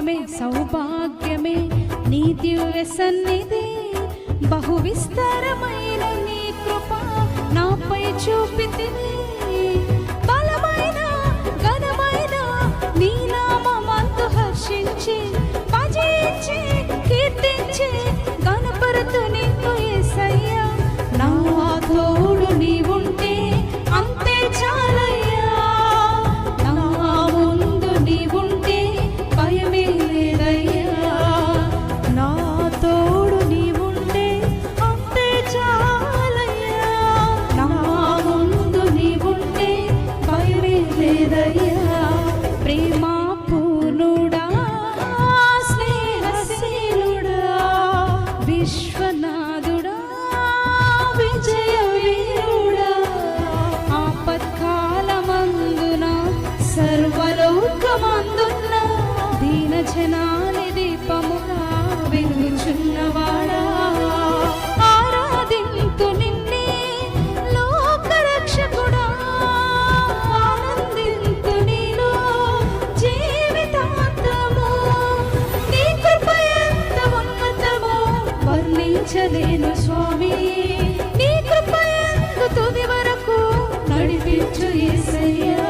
భాగ్యమే సౌభాగ్యమే నీ దివ్య సన్నిధి, బహు విస్తారమైన నీ కృప నాపై చూపితివి. బలమైన ఘనమైన నీ నామమందు హర్షించి భజించి కీర్తించి గణపరుతు నిన్ను యేసయ్యా. నా తోడు నీవుంటే అంతే చాలయ్యా, నా ముందు నీవుంటే భయమే లేదయ్యా. నా తోడు నీవుంటే అంతే చాలయ్యా, నా ముందు నీవుంటే భయమే లేదయ్యా. ప్రేమ పూర్ణుడా స్నేహశీలుడా విశ్వనాథుడా విజయ వీరుడా, ఆపత్కాలమందున సర్వలోకమందున దీన జనాని దీపముగా వెలుగుచున్నవాడా. ఆరాధింతు నిన్నే లోకరక్షకుడా, ఆనందింతు నీలో జీవితాంతము. నీ కృప ఎంత ఉన్నతమో వర్ణించలేను స్వామి, నీ కృప ఎంత తుది వరకు నడిపించు యేసయ్యా.